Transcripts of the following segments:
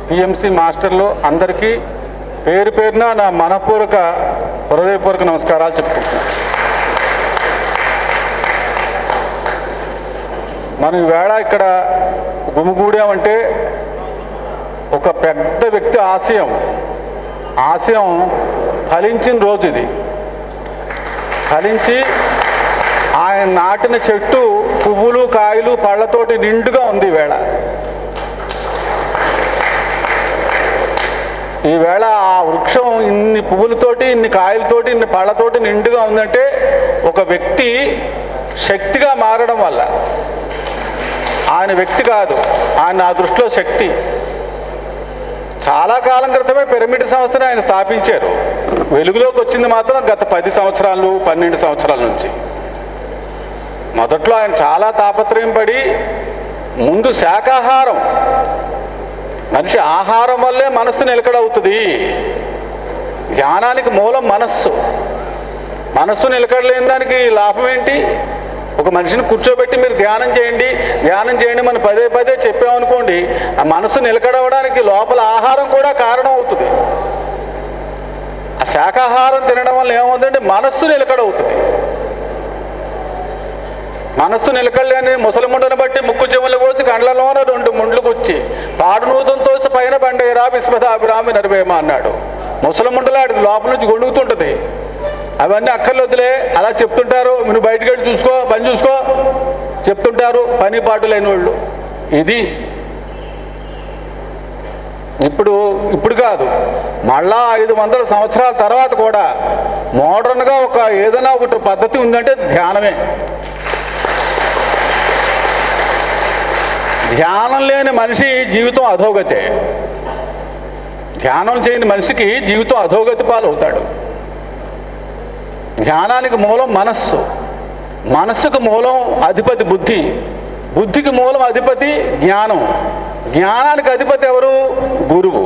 PMC మాస్టర్లు అందరికీ పేరు పేరున నా మనపూర్వక హృదయపూర్వక నమస్కారాలు చెప్పుకుంటున్నాను. మనం ఈవేళ ఇక్కడ గుమిగూడామంటే ఒక పెద్ద వ్యక్తి ఆశయం ఫలించిన రోజు ఇది. ఫలించి ఆయన నాటిన చెట్టు పువ్వులు కాయలు పళ్ళతోటి నిండుగా ఉంది. ఈవేళ ఆ వృక్షం ఇన్ని పువ్వులతోటి, ఇన్ని కాయలతోటి, ఇన్ని పళ్ళతోటి నిండుగా ఉందంటే ఒక వ్యక్తి శక్తిగా మారడం వల్ల. ఆయన వ్యక్తి కాదు, ఆయన నా దృష్టిలో శక్తి. చాలా కాలం క్రితమే పిరమిడ్ సంస్థను ఆయన స్థాపించారు. వెలుగులోకి వచ్చింది మాత్రం గత 10 సంవత్సరాలు 12 సంవత్సరాల నుంచి. మొదట్లో ఆయన చాలా తాపత్రయం పడి ముందు శాకాహారం, మనిషి ఆహారం వల్లే మనస్సు నిలకడవుతుంది. ధ్యానానికి మూలం మనస్సు నిలకడలేని దానికి లాభం ఏంటి? ఒక మనిషిని కూర్చోబెట్టి మీరు ధ్యానం చేయండి మనం పదే చెప్పామనుకోండి, ఆ మనసు నిలకడవడానికి లోపల ఆహారం కూడా కారణం అవుతుంది. ఆ శాకాహారం తినడం వల్ల ఏమవుతుందంటే మనస్సు నిలకడవుతుంది. మనస్సు నిలకడలేని ముసలి ముండను బట్టి ముక్కు చెవులు కోసి కండ్లలోన 2 ముండ్లు కూర్చి పాడునూతంతో పైన బండేరా విశ్వదాభిరామి నరవేమ అన్నాడు. ముసలి ముండలాడి లోపల నుంచి గొడుగుతుంటుంది. అవన్నీ అక్కర్లొద్దులే, అలా చెప్తుంటారు. నువ్వు బయటకు వెళ్ళి చూసుకో, పని చూసుకో చెప్తుంటారు పని పాటు లేని వాళ్ళు. ఇది ఇప్పుడు కాదు, మళ్ళా 500 సంవత్సరాల తర్వాత కూడా మోడర్న్గా ఏదైనా ఒకటి పద్ధతి ఉందంటే ధ్యానమే. ధ్యానం లేని మనిషి జీవితం అధోగతే. ధ్యానం చేయని మనిషికి జీవితం అధోగతి పాలవుతాడు. ధ్యానానికి మూలం మనస్సుకు మూలం అధిపతి బుద్ధికి మూలం అధిపతి జ్ఞానం. జ్ఞానానికి అధిపతి ఎవరు? గురువు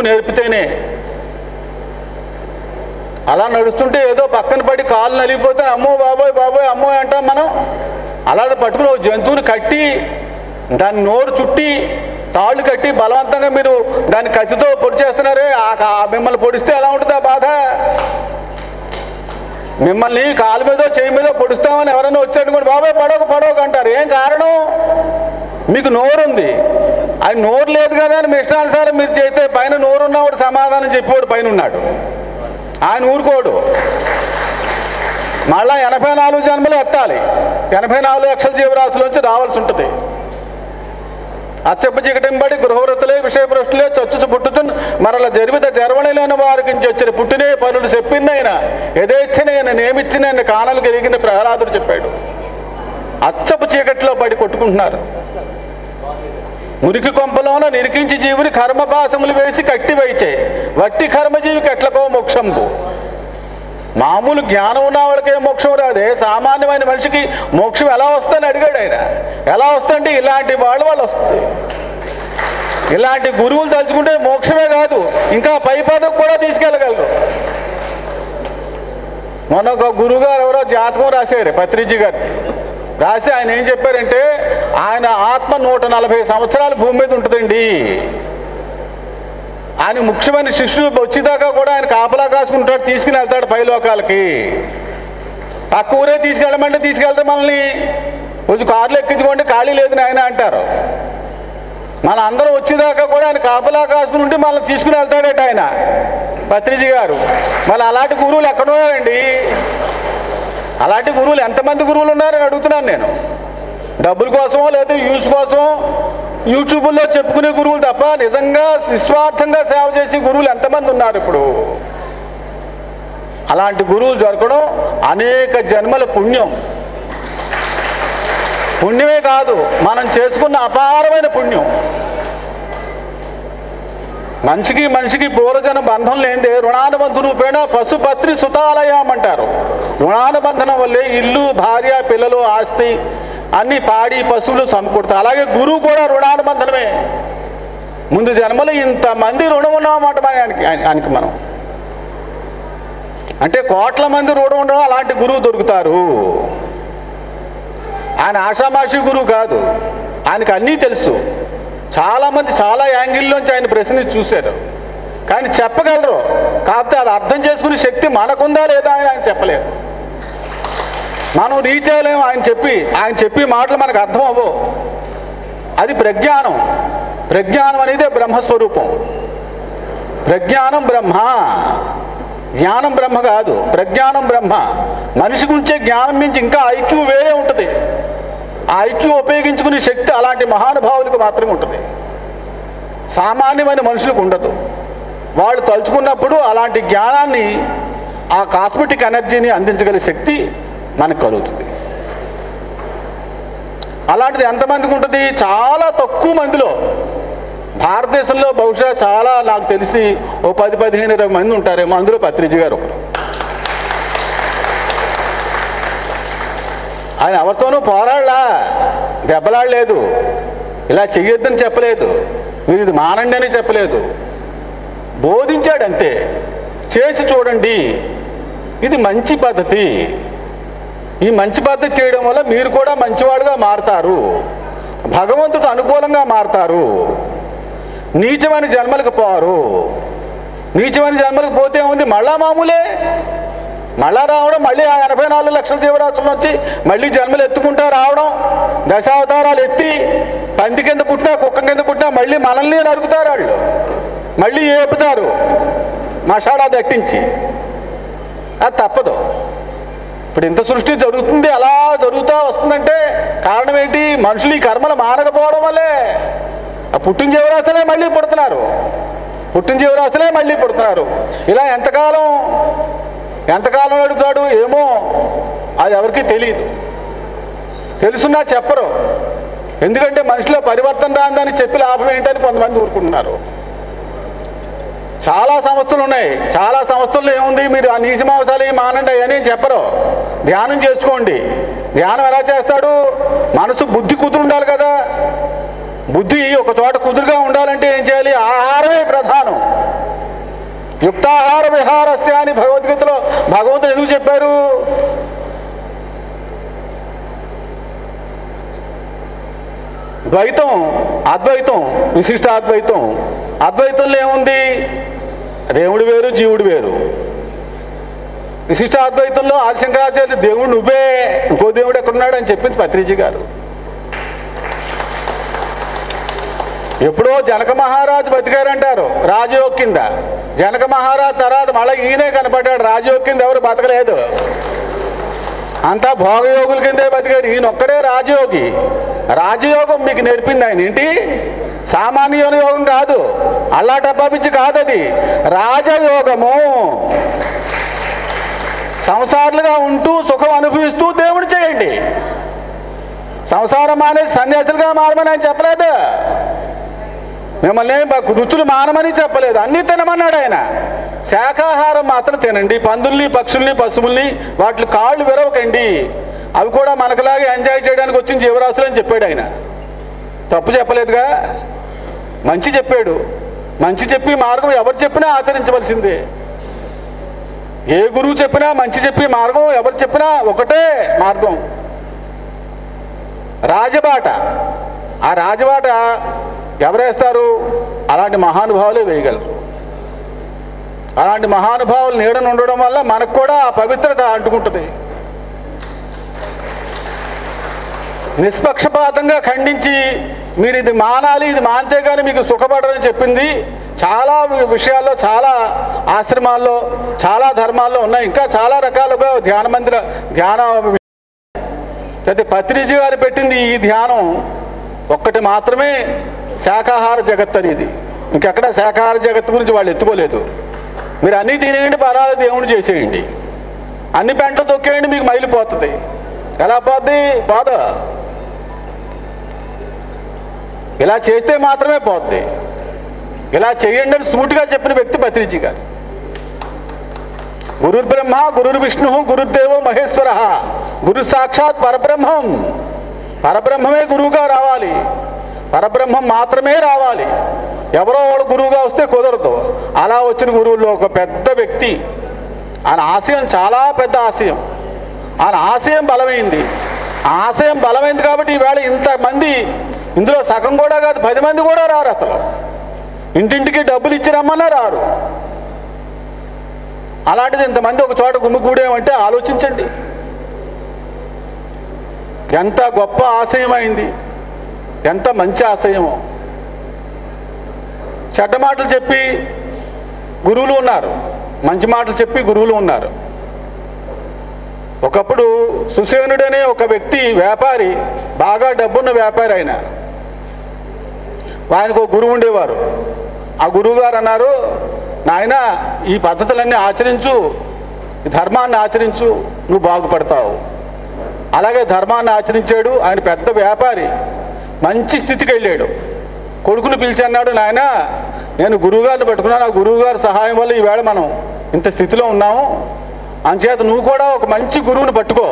నేర్పితేనే. అలా నడుస్తుంటే ఏదో పక్కన పడి కాళ్ళు నలిగిపోతే అమ్మో బాబోయ్ అమ్మో అంటాం మనం. అలా పట్టుకుని ఒక జంతువుని కట్టి దాన్ని నోరు చుట్టి తాళ్ళు కట్టి బలవంతంగా మీరు దాన్ని కత్తితో పొడి చేస్తున్నారే, మిమ్మల్ని పొడిస్తే ఎలా ఉంటుంది ఆ బాధ? మిమ్మల్ని కాలు మీదో చేయి మీదో పొడుస్తామని ఎవరైనా వచ్చాడు బాబాయ్ పడవకు అంటారు. ఏం కారణం? మీకు నోరుంది, అది నోరు లేదు కదా అని మీ ఇష్టానుసారం మీరు చేస్తే పైన నోరున్నవాడు సమాధానం చెప్పేవాడు పైన ఉన్నాడు, ఆయన ఊరుకోడు. మళ్ళా 84 జన్మలు ఎత్తాలి, 84 లక్షల జీవరాశుల రావాల్సి ఉంటుంది. అచ్చప్ప చీకటింబడి గృహవృతులే విషయభ్రష్టులే చొచ్చు పుట్టుతున్ మరల జరివిత జర్వణి లేని వారికి వచ్చిన పుట్టినే పనులు చెప్పిందైనా ఎదేచ్చనైనా నేమిచ్చినైనా కానలు కలిగిన ప్రహ్లాదుడు చెప్పాడు. అచ్చపు చీకటిలో పడి కొట్టుకుంటున్నారు. మురికి కొంపలోన నిరికించి జీవుని కర్మపాసములు వేసి కట్టి వైచే వట్టి కర్మజీవికి ఎట్లకో మోక్షంకు. మామూలు జ్ఞానం ఉన్న వాళ్ళకే మోక్షం రాదే, సామాన్యమైన మనిషికి మోక్షం ఎలా వస్తుందని అడిగాడు ఆయన. ఎలా వస్తుందంటే ఇలాంటి వాళ్ళు వస్తుంది. ఇలాంటి గురువులు తలుచుకుంటే మోక్షమే కాదు, ఇంకా పై పదకు కూడా తీసుకెళ్ళగలరు. మొన్న ఒక గురువు గారు ఎవరో జాతకం రాశారు, పత్రిజీ గారు రాసి ఆయన ఏం చెప్పారంటే, ఆయన ఆత్మ 140 సంవత్సరాలు భూమి మీద ఉంటుందండి. ఆయన ముఖ్యమైన శిష్యులు వచ్చేదాకా కూడా ఆయన కాపలా కాసుకుంటాడు, తీసుకుని వెళ్తాడు పైలోకాలకి. పక్క ఊరే తీసుకెళ్ళమంటే తీసుకెళ్తే మనల్ని కొంచెం కార్లు ఎక్కించుకోండి ఖాళీ లేదని ఆయన అంటారు. మన అందరం వచ్చేదాకా కూడా ఆయన కాపలా కాసుకుని ఉంటే మనల్ని తీసుకుని వెళ్తాడట ఆయన పత్రిజీ గారు. మళ్ళీ అలాంటి గురువులు ఎక్కడున్నారండి? అలాంటి గురువులు ఎంతమంది గురువులు ఉన్నారని అడుగుతున్నాను నేను. డబ్బుల కోసమో లేదా యూజ్ కోసమో యూట్యూబ్లో చెప్పుకునే గురువులు తప్ప నిజంగా నిస్వార్థంగా సేవ చేసే గురువులు ఎంతమంది ఉన్నారు ఇప్పుడు? అలాంటి గురువులు దొరకడం అనేక జన్మల పుణ్యమే కాదు, మనం చేసుకున్న అపారమైన పుణ్యం. మనిషికి పూర్వజన బంధం లేనిదే రుణానుబంధ రూపేణ పశుపత్రి సుతాలయం అంటారు. రుణానుబంధనం వల్లే ఇల్లు, భార్య, పిల్లలు, ఆస్తి అన్ని పాడి పశువులు సమకూడతాయి. అలాగే గురువు కూడా రుణానుబంధనమే. ముందు జన్మలో ఇంతమంది రుణం ఉన్నామన్నమాట ఆయనకి మనం. అంటే కోట్ల మంది రుణం ఉండడం అలాంటి గురువు దొరుకుతారు. ఆయన ఆషామాషి గురువు కాదు, ఆయనకు అన్నీ తెలుసు. చాలామంది చాలా యాంగిల్లోంచి ఆయన ప్రశ్నించి చూశారు, కానీ చెప్పగలరు. కాకపోతే అది అర్థం చేసుకునే శక్తి మనకుందా లేదా అని ఆయన చెప్పలేరు. మనం రీచ్ అయ్యలేము. ఆయన చెప్పి మాటలు మనకు అర్థం అవ్వవు. అది ప్రజ్ఞానం. ప్రజ్ఞానం అనేది బ్రహ్మస్వరూపం. ప్రజ్ఞానం బ్రహ్మ, జ్ఞానం బ్రహ్మ కాదు. ప్రజ్ఞానం బ్రహ్మ. మనిషికి ఉంచే జ్ఞానం మించి ఇంకా ఐక్యూ వేరే ఉంటుంది. ఆ ఐక్యూ ఉపయోగించుకునే శక్తి అలాంటి మహానుభావులకు మాత్రమే ఉంటుంది. సామాన్యమైన మనుషులకు ఉండదు. వాళ్ళు తలుచుకున్నప్పుడు అలాంటి జ్ఞానాన్ని, ఆ కాస్మెటిక్ ఎనర్జీని అందించగలిగే శక్తి మనకు కలుగుతుంది. అలాంటిది ఎంతమందికి ఉంటుంది? చాలా తక్కువ మందిలో. భారతదేశంలో బహుశా చాలా, నాకు తెలిసి ఓ 10-15-20 మంది ఉంటారేమో. అందులో పత్రిజీ గారు ఒకరు. ఆయన ఎవరితోనూ పోరాడలా, దెబ్బలాడలేదు, ఇలా చెయ్యొద్దని చెప్పలేదు, మీరు ఇది మానండి అని చెప్పలేదు. బోధించాడంతే. చేసి చూడండి, ఇది మంచి పద్ధతి, ఈ మంచి పద్ధతి చేయడం వల్ల మీరు కూడా మంచివాడుగా మారుతారు, భగవంతుడు అనుకూలంగా మారుతారు, నీచమైన జన్మలకు పోరు. నీచమైన జన్మలకు పోతే ఉంది, మళ్ళా మామూలే, మళ్ళా రావడం, మళ్ళీ ఆ 84 లక్షల జీవరాశుల నుంచి మళ్ళీ జన్మలు ఎత్తుకుంటా రావడం, దశావతారాలు ఎత్తి పంది కింద పుట్టినా కుక్క కింద పుట్టినా మళ్ళీ మనల్ని నరుకుతారు వాళ్ళు, మళ్ళీ ఏపుతారు మషాడా దట్టించి. అది తప్పదు. ఇప్పుడు ఇంత సృష్టి జరుగుతుంది, అలా జరుగుతూ వస్తుందంటే కారణం ఏంటి? మనుషులు ఈ కర్మలు మానకపోవడం వల్లే. ఆ పుట్టిన జీవరాశులే మళ్ళీ పుడుతున్నారు, పుట్టిన జీవరాశులే మళ్ళీ పుడుతున్నారు. ఇలా ఎంతకాలం నడుపుతాడు ఏమో, అది ఎవరికి తెలియదు. తెలుసున్నా చెప్పరు. ఎందుకంటే మనిషిలో పరివర్తన రాందని చెప్పి లాభం ఏంటని కొంతమంది ఊరుకుంటున్నారు. చాలా సంస్థలు ఉన్నాయి. చాలా సంస్థల్లో ఏముంది, మీరు ఆ నీచ మాంసాలు మానండి అని చెప్పరు. ధ్యానం చేసుకోండి. ధ్యానం ఎలా చేస్తాడు? మనసు బుద్ధి కుదురు ఉండాలి కదా. బుద్ధి ఒక చోట కుదురుగా ఉండాలంటే ఏం చేయాలి? ఆహారమే ప్రధానం. యుక్తాహార విహారస్య అని భగవద్గీతలో భగవంతుడు ఎందుకు చెప్పారు? ద్వైతం, అద్వైతం, విశిష్టాద్వైతం. అద్వైతంలో ఏముంది? దేవుడు వేరు, జీవుడు వేరు. విశిష్టాద్వైతంలో ఆదిశంకరాచార్యులు దేవుడు నువ్వే, ఇంకో దేవుడు ఎక్కడున్నాడు అని చెప్పింది పత్రిజీ గారు. ఎప్పుడో జనక మహారాజు బతికారంటారు రాజయోగ కింద. జనక మహారాజు తర్వాత మళ్ళీ ఈయనే కనపడ్డాడు. రాజయోగ కింద ఎవరు బతకలేదు, అంతా భోగయోగుల కిందే బతికారు. ఈయన ఒక్కడే రాజయోగి. రాజయోగం మీకు నేర్పింది ఆయన ఏంటి? సామాన్య యోగం కాదు, అల్లా డబ్బాపిచ్చి కాదు, అది రాజయోగము. సంసారులుగా ఉంటూ సుఖం అనుభవిస్తూ దేవుడు చేయండి. సంసారం అనేది సన్యాసులుగా మారమని ఆయన చెప్పలేదు. మిమ్మల్ని రుచులు మానమని చెప్పలేదు. అన్నీ తినమన్నాడు ఆయన. శాకాహారం మాత్రం తినండి. పందుల్ని, పక్షుల్ని, పశువుల్ని వాటి కాళ్ళు విరవకండి. అవి కూడా మనకులాగే ఎంజాయ్ చేయడానికి వచ్చిన జీవరాశులు అని చెప్పాడు ఆయన. తప్పు చెప్పలేదుగా, మంచి చెప్పాడు. మంచి చెప్పి మార్గం ఎవరు చెప్పినా ఆచరించవలసిందే. ఏ గురువు చెప్పినా మంచి చెప్పి మార్గం ఎవరు చెప్పినా ఒకటే మార్గం, రాజబాట. ఆ రాజబాట ఎవరేస్తారు? అలాంటి మహానుభావులే వేయగలరు. అలాంటి మహానుభావులు నీడను ఉండడం వల్ల మనకు కూడా ఆ పవిత్రత అంటుకుంటుంది. నిష్పక్షపాతంగా ఖండించి మీరు ఇది మానాలి, ఇది మానితే కానీ మీకు సుఖపడరని చెప్పింది చాలా విషయాల్లో, చాలా ఆశ్రమాల్లో, చాలా ధర్మాల్లో ఉన్నాయి. ఇంకా చాలా రకాలుగా ధ్యాన అయితే పత్రిజీ గారు పెట్టింది ఈ ధ్యానం ఒక్కటి మాత్రమే, శాకాహార జగత్ అనేది. ఇంకెక్కడ శాకాహార జగత్తు గురించి వాళ్ళు ఎత్తుకోలేదు. మీరు అన్నీ తినేయండి, పర్వాలేదు, దేవుడు చేసేయండి. అన్ని పెంటలు తొక్కేయండి, మీకు మైలిపోతుంది. ఎలా పోద్ది? పోద. ఇలా చేస్తే మాత్రమే పోద్ది. ఇలా చేయండి అని సూటిగా చెప్పిన వ్యక్తి పత్రిజీ గారు. గురుర్ బ్రహ్మ, గురుర్ విష్ణు, గురుదేవో మహేశ్వర, గురు సాక్షాత్ పరబ్రహ్మం. పరబ్రహ్మమే గురువుగా రావాలి, పరబ్రహ్మం మాత్రమే రావాలి. ఎవరో వాడు గురువుగా వస్తే కుదరదు. అలా వచ్చిన గురువుల్లో ఒక పెద్ద వ్యక్తి, ఆయన ఆశయం చాలా పెద్ద ఆశయం. ఆయన ఆశయం బలమైంది, ఆశయం బలమైంది కాబట్టి ఈవేళ ఇంతమంది, ఇందులో సగం కూడా కాదు 10 మంది కూడా రారు. అసలు ఇంటింటికి డబ్బులు ఇచ్చి రమ్మన్నా రారు. అలాంటిది ఇంతమంది ఒక చోట గుమ్మిగూడేమంటే ఆలోచించండి, ఎంత గొప్ప ఆశయం అయింది, ఎంత మంచి ఆశయమో. చెడ్డ మాటలు చెప్పి గురువులు ఉన్నారు, మంచి మాటలు చెప్పి గురువులు ఉన్నారు. ఒకప్పుడు సుసేనుడనే ఒక వ్యక్తి, వ్యాపారి, బాగా డబ్బున్న వ్యాపారి. ఆయనకు ఒక గురువు ఉండేవారు. ఆ గురువు గారు అన్నారు, నాయన ఈ పద్ధతులన్నీ ఆచరించు, ఈ ధర్మాన్ని ఆచరించు, నువ్వు బాగుపడతావు. అలాగే ధర్మాన్ని ఆచరించాడు. ఆయన పెద్ద వ్యాపారి, మంచి స్థితికి వెళ్ళాడు. కొడుకును పిలిచి అన్నాడు, నాయన నేను గురువుగారిని పట్టుకున్నాను, ఆ గురువుగారి సహాయం వల్ల ఈవేళ మనం ఇంత స్థితిలో ఉన్నాము, అంచేత నువ్వు కూడా ఒక మంచి గురువుని పట్టుకో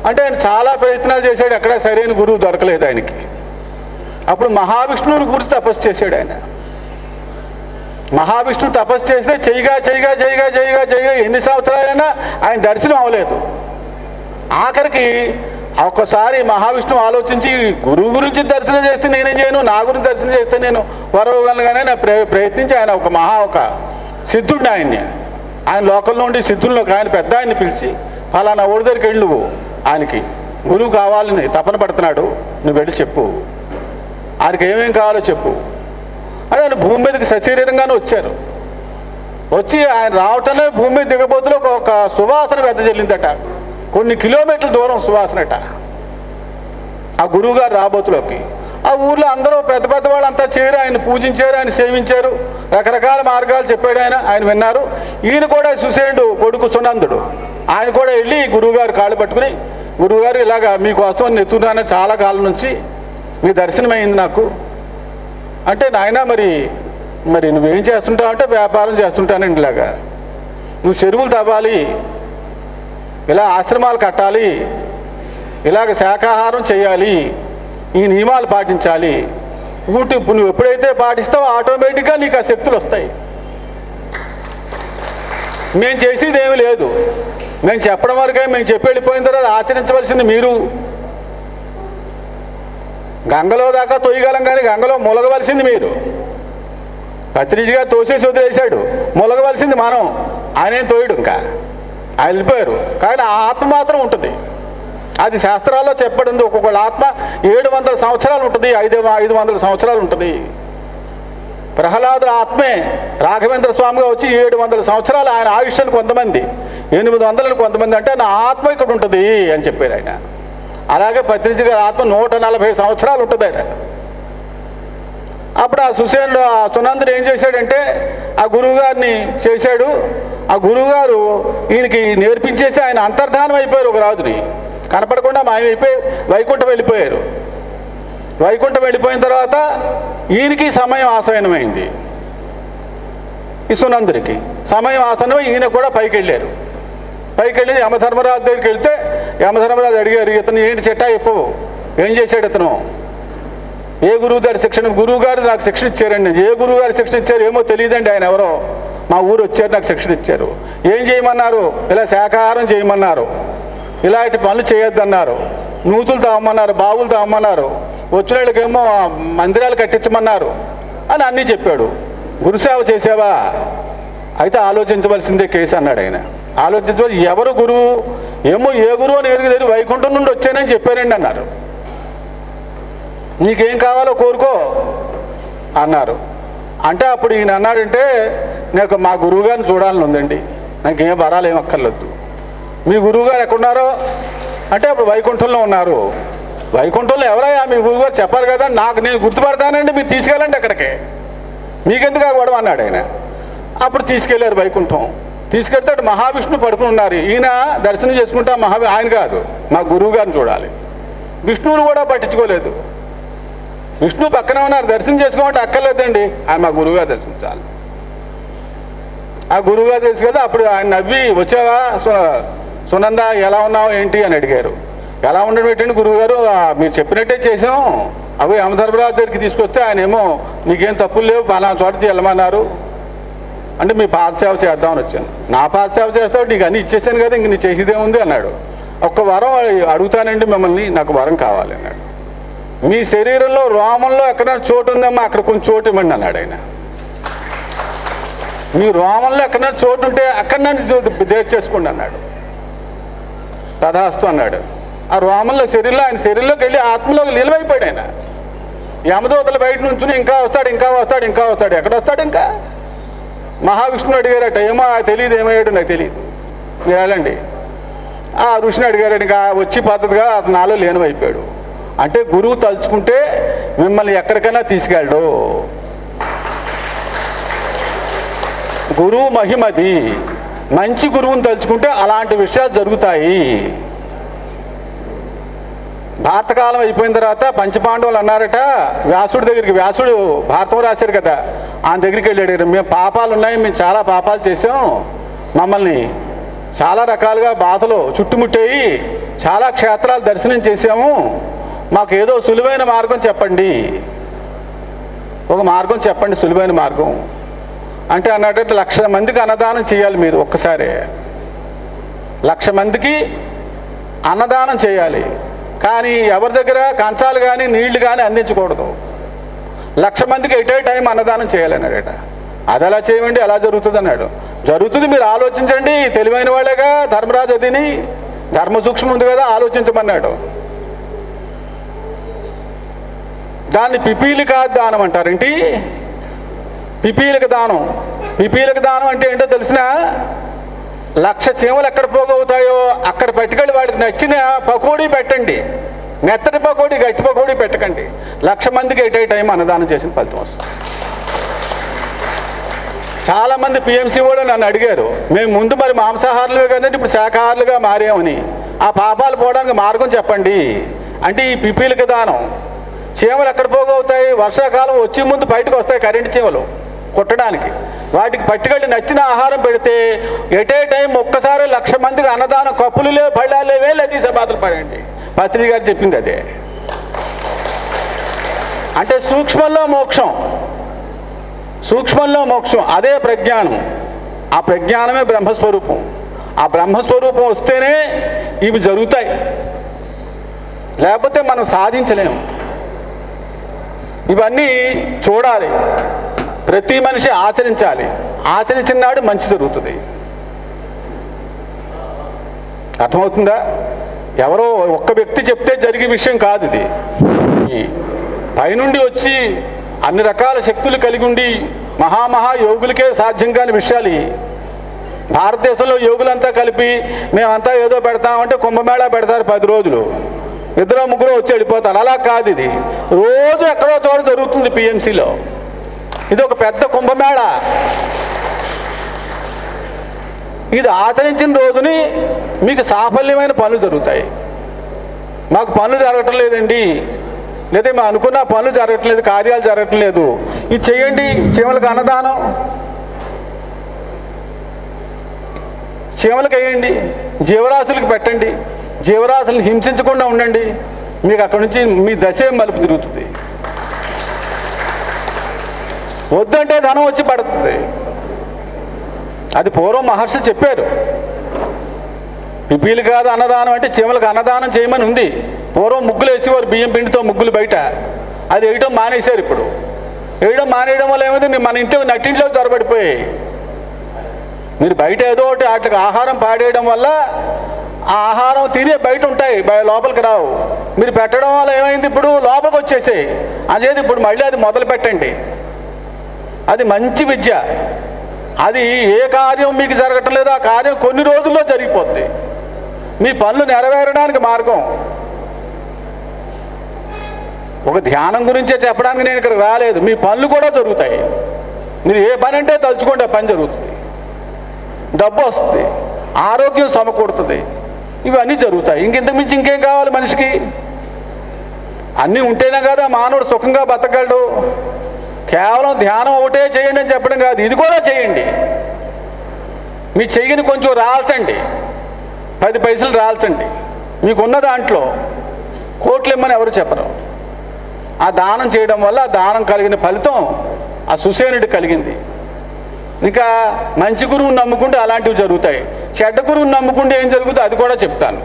అంటే ఆయన చాలా ప్రయత్నాలు చేశాడు, ఎక్కడ సరైన గురువు దొరకలేదు ఆయనకి. అప్పుడు మహావిష్ణువుని గురించి తపస్సు చేశాడు ఆయన. మహావిష్ణువు తపస్సు చేస్తే చేయగా ఎన్ని సంవత్సరాలైనా ఆయన దర్శనం అవ్వలేదు. ఆఖరికి ఒక్కసారి మహావిష్ణువు ఆలోచించి, గురువు గురించి దర్శనం చేస్తే నేనేం చేయను, నా గురించి దర్శనం చేస్తే నేను వరవగలగానే నా ప్రయత్నించి ఆయన ఒక సిద్ధుడిని, ఆయన లోకల్లో ఉండి సిద్ధుల్లోకి ఆయన పెద్ద ఆయన్ని పిలిచి, ఫలానా ఓడి దగ్గరికి వెళ్ళి నువ్వు ఆయనకి గురువు కావాలని తపన పడుతున్నాడు, నువ్వు వెళ్ళి చెప్పు, ఆయనకి ఏమేం కావాలో చెప్పు అని. ఆయన భూమి మీదకి సశరీరంగానే వచ్చారు. వచ్చి ఆయన రావటంలో భూమి మీద దిగబోతులో ఒక సువాసన వెదజల్లిందట, కొన్ని కిలోమీటర్ల దూరం సువాసనట ఆ గురువుగారు రాబోతులోకి. ఆ ఊర్లో అందరూ పెద్ద పెద్ద వాళ్ళంతా చేరి ఆయన పూజించారు, ఆయన సేవించారు, రకరకాల మార్గాలు చెప్పాడు ఆయన విన్నారు. ఈయన కూడా సుసేనుడు కొడుకు సునందుడు, ఆయన కూడా వెళ్ళి గురువుగారు కాళ్ళు పట్టుకుని, గురువుగారు ఇలాగా మీకోసం నెత్తున్నాను చాలా కాలం నుంచి, మీ దర్శనం అయింది నాకు అంటే, నాయన మరి నువ్వేం చేస్తుంటావు అంటే, వ్యాపారం చేస్తుంటానండి, ఇలాగా నువ్వు చెరువులు తవ్వాలి, ఇలా ఆశ్రమాలు కట్టాలి, ఇలాగ శాకాహారం చేయాలి, ఈ నియమాలు పాటించాలి, నువ్వు ఎప్పుడైతే పాటిస్తావో ఆటోమేటిక్గా నీకు ఆ శక్తులు వస్తాయి. మేము చేసేది ఏమీ లేదు, మేము చెప్పడం వరకే, మేము చెప్పి వెళ్ళిపోయిన తర్వాత ఆచరించవలసింది మీరు. గంగలో దాకా తొయ్యగలం కానీ గంగలో ములగవలసింది మీరు. పత్రిజిగా తోసేసి వదిలేశాడు, ములగవలసింది మనం. ఆయనేం తోయడు, ఇంకా ఆయన వెళ్ళిపోయారు. కానీ ఆ ఆత్మ మాత్రం ఉంటుంది, అది శాస్త్రాల్లో చెప్పబడింది. ఒక్కొక్కళ్ళ ఆత్మ 700 సంవత్సరాలు ఉంటుంది, 500 సంవత్సరాలు ఉంటుంది. ప్రహ్లాదుల ఆత్మే రాఘవేంద్ర స్వామిగా వచ్చి 700 సంవత్సరాలు ఆయన ఆయుష్ని, కొంతమంది 800 కొంతమంది, అంటే నా ఆత్మ ఇక్కడ ఉంటుంది అని చెప్పారు ఆయన. అలాగే పత్రిజి గారి ఆత్మ 140 సంవత్సరాలు ఉంటుంది ఆయన. అప్పుడు ఆ సుసేనుడు, ఆ సునందుడు ఏం చేశాడంటే, ఆ గురువుగారిని చేశాడు. ఆ గురువుగారు ఈయనకి నేర్పించేసి ఆయన అంతర్ధానం అయిపోయారు. ఒక రాజుని కనపడకుండా మాయమైపోయి వైకుంఠం వెళ్ళిపోయారు. వైకుంఠం వెళ్ళిపోయిన తర్వాత ఈయనకి సమయం ఆసన్నమైంది. ఈ సునందుడికి సమయం ఆసన్నమై ఈయన కూడా పైకి వెళ్ళారు. పైకి వెళ్ళి యమధర్మరాజు దగ్గరికి వెళ్తే యమధర్మరాజు అడిగారు, ఇతను ఏంటి చెట్టా చెప్పవు, ఏం చేశాడు ఇతను, ఏ గురువు గారి శిక్షణ? గురువు గారు నాకు శిక్షణ ఇచ్చారండి. ఏ గురువు గారు శిక్షణ ఇచ్చారు ఏమో తెలియదండి, ఆయన ఎవరో మా ఊరు వచ్చారు, నాకు శిక్షణ ఇచ్చారు. ఏం చేయమన్నారు? ఇలా శాకాహారం చేయమన్నారు, ఇలాంటి పనులు చేయొద్దన్నారు, నూతులు తాగమన్నారు, బావులు తాగమన్నారు, వచ్చిన వాళ్ళకేమో మందిరాలు కట్టించమన్నారు అని అన్నీ చెప్పాడు. గురుసేవ చేసావా? అయితే ఆలోచించవలసిందే కేసు అన్నాడు ఆయన. ఆలోచించవలసి, ఎవరు గురువు? ఏమో ఏ గురువు అని ఎదుగు తెలియదు, వైకుంఠం నుండి వచ్చానని చెప్పారండి అన్నారు. నీకేం కావాలో కోరుకో అన్నారు. అంటే అప్పుడు ఈయన అన్నాడంటే, నాకు మా గురువుగారిని చూడాలని ఉందండి, నాకేం వరాలు ఏం అక్కర్లేదు. మీ గురువుగారు ఎక్కడున్నారో అంటే, అప్పుడు వైకుంఠంలో ఉన్నారు. వైకుంఠంలో ఎవరయ్యా మీ గురువుగారు? చెప్పాలి కదా, నాకు నేను గుర్తుపడతానండి, మీరు తీసుకెళ్ళండి అక్కడికి, మీకెందుకు గొడవ అన్నాడు ఆయన. అప్పుడు తీసుకెళ్లారు వైకుంఠం. తీసుకెళ్తే మహావిష్ణువు పడుకుని ఉన్నారు. ఈయన దర్శనం చేసుకుంటా ఆయన కాదు, మా గురువు గారిని చూడాలి. విష్ణువుని కూడా పట్టించుకోలేదు. విష్ణువు పక్కనే ఉన్నారు, దర్శనం చేసుకోమంటే అక్కర్లేదండి, ఆయన మా గురువుగారు దర్శించాలి. ఆ గురువుగారు తీసుకెళ్తే అప్పుడు ఆయన నవ్వి, వచ్చావా సునంద, ఎలా ఉన్నావు ఏంటి అని అడిగారు. ఎలా ఉండడం ఏంటండి గురువుగారు, మీరు చెప్పినట్టే చేసాం, అవి యమధర్మరాజు దగ్గరికి తీసుకొస్తే ఆయన ఏమో నీకేం తప్పులు లేవు, పలానా చోటకి వెళ్ళమన్నారు, అంటే మీ పాదసేవ చేద్దామని వచ్చాను. నా పాదసేవ చేస్తావు, నీకు అన్నీ ఇచ్చేసాను కదా, ఇంక నీ చేసేదేముంది అన్నాడు. ఒక్క వరం అడుగుతానండి మిమ్మల్ని, నాకు వరం కావాలి అన్నాడు. మీ శరీరంలో రోమంలో ఎక్కడైనా చోటు ఉందమ్మా, అక్కడ కొంచెం చోటు ఇవ్వండి అన్నాడు ఆయన. మీ రోమంలో ఎక్కడైనా చోటు ఉంటే అక్కడ నన్ను దేట్ చేసుకోండి అన్నాడు. తథాస్తు అన్నాడు. ఆ రోమంలో ఆయన శరీరంలోకి వెళ్ళి ఆత్మలోకి నిలవైపోయాడు ఆయన. యమదూతలు బయట నుంచి ఇంకా వస్తాడు, ఇంకా వస్తాడు, ఇంకా వస్తాడు. ఎక్కడ వస్తాడు? ఇంకా మహావిష్ణువు అడిగారట, ఏమో తెలియదు, ఏమయ్యాడు నాకు తెలియదు, మీరు వెళ్ళండి. ఆ ఋషిని అడిగారట, ఇంకా వచ్చి పద్ధతిగా నాలో లీనమైపోయాడు. అంటే గురువు తలుచుకుంటే మిమ్మల్ని ఎక్కడికైనా తీసుకెళ్ళడు. గురువు మహిమది. మంచి గురువుని తలుచుకుంటే అలాంటి విషయాలు జరుగుతాయి. భారతకాలం అయిపోయిన తర్వాత పంచపాండవులు అన్నారట వ్యాసుడి దగ్గరికి. వ్యాసుడు భారతం రాశారు కదా, ఆయన దగ్గరికి వెళ్ళాడు. మేము పాపాలు ఉన్నాయి, మేము చాలా పాపాలు చేసాం, మమ్మల్ని చాలా రకాలుగా బాధలు చుట్టుముట్టాయి, చాలా క్షేత్రాలు దర్శనం చేసాము, మాకు ఏదో సులువైన మార్గం చెప్పండి, ఒక మార్గం చెప్పండి, సులువైన మార్గం అంటే అన్నట్టు 1,00,000 మందికి అన్నదానం చేయాలి మీరు. ఒక్కసారి 1,00,000 మందికి అన్నదానం చేయాలి. కానీ ఎవరి దగ్గర కంచాలు కానీ నీళ్లు కానీ అందించకూడదు. 1,00,000 మందికి ఎట్ ఏ టైం అన్నదానం చేయాలన్నాడట. అది ఎలా చేయండి, ఎలా జరుగుతుంది అన్నాడు. జరుగుతుంది, మీరు ఆలోచించండి, తెలివైన వాళ్ళేగా ధర్మరాజు, అదిని ధర్మ సూక్ష్మం ఉంది కదా, ఆలోచించమన్నాడు. దాన్ని పిపీలిక దానం అంటారేంటి? పిపీలిక దానం. పిపీలిక దానం అంటే ఏంటో తెలిసిన 1,00,000 చీమలు ఎక్కడ పోగవుతాయో అక్కడ పట్టుకెళ్ళి వాడికి నచ్చిన పకోడీ పెట్టండి. మెత్తటి పకోడీ, గట్టి పకోడీ పెట్టకండి. 1,00,000 మందికి ఎట్ ఏ టైం అన్నదానం చేసిన ఫలితం వస్తుంది. చాలామంది పిఎంసీ కూడా నన్ను అడిగారు, మేము ముందు మరి మాంసాహారులుగా కదండి, ఇప్పుడు శాఖాహారులుగా మారామని, ఆ పాపాలు పోవడానికి మార్గం చెప్పండి అంటే ఈ పిపీలిక దానం. చీమలు ఎక్కడ పోగవుతాయి? వర్షాకాలం వచ్చే ముందు బయటకు వస్తాయి కరెంటు చీమలు కుట్టడానికి. వాటికి పట్టుకెళ్ళి నచ్చిన ఆహారం పెడితే ఎట్ ఏ టైం ఒక్కసారి 1,00,000 మందికి అన్నదానం, కప్పులు లేవు, పళ్ళాలు లేవే, తీసే బాధలు పడండి. పత్రి గారు చెప్పింది అదే. అంటే సూక్ష్మంలో మోక్షం, సూక్ష్మంలో మోక్షం, అదే ప్రజ్ఞానం. ఆ ప్రజ్ఞానమే బ్రహ్మస్వరూపం. ఆ బ్రహ్మస్వరూపం వస్తేనే ఇవి జరుగుతాయి, లేకపోతే మనం సాధించలేము. ఇవన్నీ చూడాలి, ప్రతి మనిషి ఆచరించాలి. ఆచరించిన నాడు మంచి జరుగుతుంది. అర్థమవుతుందా? ఎవరో ఒక్క వ్యక్తి చెప్తే జరిగే విషయం కాదు ఇది. పైనుండి వచ్చి అన్ని రకాల శక్తులు కలిగి ఉండి మహామహా యోగులకే సాధ్యం కాని విషయాలు. భారతదేశంలో యోగులంతా కలిపి మేమంతా ఏదో పెడతామంటే కుంభమేళా పెడతారు 10 రోజులు, 2-3 వచ్చి వెళ్ళిపోతారు. అలా కాదు, ఇది రోజు ఎక్కడో చోట జరుగుతుంది. పిఎంసీలో ఇది ఒక పెద్ద కుంభమేళా. ఇది ఆచరించిన రోజుని మీకు సాఫల్యమైన పనులు జరుగుతాయి. మాకు పనులు జరగటం లేదండి, లేదా మేము అనుకున్న పనులు జరగటం లేదు, కార్యాలు జరగటం లేదు, ఇది చేయండి. చీమలకు అన్నదానం, చీమలకు వేయండి, జీవరాశులకు పెట్టండి, జీవరాశులను హింసించకుండా ఉండండి. మీకు అక్కడి నుంచి మీ దశే మలుపు తిరుగుతుంది. వద్దంటే ధనం వచ్చి పడుతుంది. అది పూర్వం మహర్షులు చెప్పారు. పిపీలు కాదు అన్నదానం అంటే చీమలకు అన్నదానం చేయమని ఉంది. పూర్వం ముగ్గులు వేసేవారు, బియ్యం పిండితో ముగ్గులు బయట. అది వేయడం మానేశారు. ఇప్పుడు వేయడం మానేయడం వల్ల ఏమైంది, మన ఇంట్లో నట్టింట్లో త్వరపడిపోయాయి. మీరు బయట ఏదో ఒకటి వాటికి ఆహారం పాడేయడం వల్ల ఆ ఆహారం తినే బయట ఉంటాయి, లోపలికి రావు. మీరు పెట్టడం వల్ల ఏమైంది, ఇప్పుడు లోపలికి వచ్చేసాయి. అదేది ఇప్పుడు మళ్ళీ అది మొదలు పెట్టండి. అది మంచి విద్య. అది ఏ కార్యం మీకు జరగటం లేదో ఆ కార్యం కొన్ని రోజుల్లో జరిగిపోద్ది. మీ పనులు నెరవేరడానికి మార్గం. ఒక ధ్యానం గురించే చెప్పడానికి నేను ఇక్కడ రాలేదు. మీ పనులు కూడా జరుగుతాయి. మీరు ఏ పని అంటే తలుచుకోండి, ఆ పని జరుగుతుంది. డబ్బు వస్తుంది, ఆరోగ్యం సమకూడుతుంది, ఇవన్నీ జరుగుతాయి. ఇంకెంతకు మించి ఇంకేం కావాలి మనిషికి? అన్నీ ఉంటేనే కదా మానవుడు సుఖంగా బతకగలడు. కేవలం ధ్యానం ఒకటే చేయండి అని చెప్పడం కాదు, ఇది కూడా చేయండి. మీ చెయ్యిని కొంచెం రాల్చండి, 10 పైసలు రాల్చండి. మీకున్న దాంట్లో కోట్లు ఇమ్మని ఎవరు చెప్పరు. ఆ దానం చేయడం వల్ల ఆ దానం కలిగిన ఫలితం ఆ సుసేనుడికి కలిగింది. ఇంకా మంచి గురువుని నమ్ముకుంటే అలాంటివి జరుగుతాయి. చెడ్డ గురువుని నమ్ముకుంటే ఏం జరుగుతుందో అది కూడా చెప్తాను.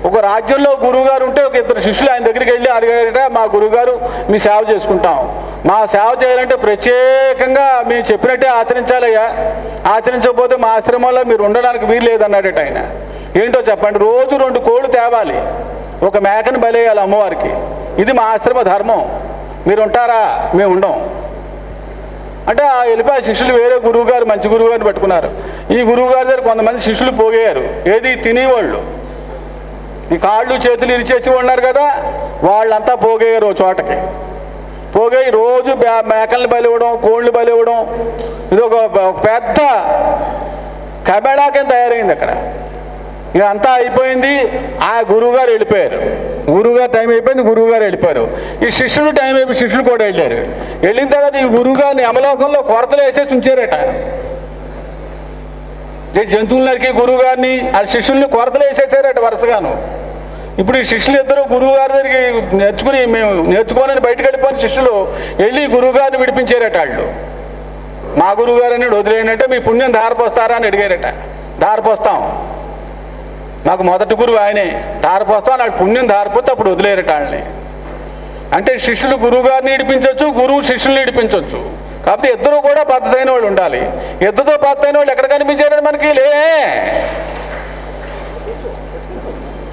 ఒక రాజ్యంలో గురువుగారు ఉంటే ఒక ఇద్దరు శిష్యులు ఆయన దగ్గరికి వెళ్ళి అడిగారట, మా గురువుగారు మీ సేవ చేసుకుంటాం, మా సేవ చేయాలంటే ప్రత్యేకంగా మేము చెప్పినట్టే ఆచరించాలయ్యా, ఆచరించకపోతే మా ఆశ్రమంలో మీరు ఉండడానికి వీలు లేదన్నాడట ఆయన. ఏంటో చెప్పండి, రోజు 2 కోళ్ళు తేవాలి, ఒక మేకను బలేయాలి అమ్మవారికి, ఇది మా ఆశ్రమ ధర్మం, మీరు ఉంటారా? మేము ఉండం అంటే వెళ్ళిపోయి శిష్యులు వేరే గురువుగారు మంచి గురువుగారిని పట్టుకున్నారు. ఈ గురువుగారి దగ్గర కొంతమంది శిష్యులు పోగేయారు, ఏది తినేవాళ్ళు, ఈ కాళ్ళు చేతులు ఇరిచేసి ఉన్నారు కదా, వాళ్ళంతా పోగేయారు చోటకి. పోగేయి రోజు మేకల్ని బలివ్వడం, కోళ్ళు బలివ్వడం, ఇది ఒక పెద్ద కబేళా కింద తయారైంది అక్కడ. ఇక అంతా అయిపోయింది, ఆ గురువుగారు వెళ్ళిపోయారు, గురువుగారు టైం అయిపోయింది, గురువుగారు వెళ్ళిపోయారు. ఈ శిష్యులు టైం అయిపోయి శిష్యులు కూడా వెళ్ళారు. వెళ్ళిన తర్వాత ఈ గురువుగారిని యమలోకంలో కొరతలు వేసేసి ఉంచారట. ఈ జంతువులకి గురువుగారిని ఆ శిష్యుల్ని కొరతలు వేసేసారట వరుసగాను. ఇప్పుడు ఈ శిష్యులు ఇద్దరు గురువుగారి దగ్గరికి నేర్చుకుని మేము నేర్చుకోనని బయటకు వెళ్ళిపోయిన శిష్యులు వెళ్ళి గురువుగారిని విడిపించారట. వాళ్ళు మా గురువుగారు అని వదిలేనంటే మీ పుణ్యం దారిపోస్తారా అని అడిగారట. దారిపోస్తాం, మాకు మొదటి గురువు ఆయనే, దారిపోస్తాం, నాకు పుణ్యం దారిపోతే అప్పుడు వదిలేరట వాళ్ళని. అంటే శిష్యులు గురువుగారిని ఇడిపించవచ్చు, గురువు శిష్యుల్ని ఇడిపించవచ్చు. కాబట్టి ఇద్దరు కూడా పద్ధతైన వాళ్ళు ఉండాలి. ఇద్దరితో పద్ధతైన వాళ్ళు ఎక్కడ కనిపించారని మనకి లే,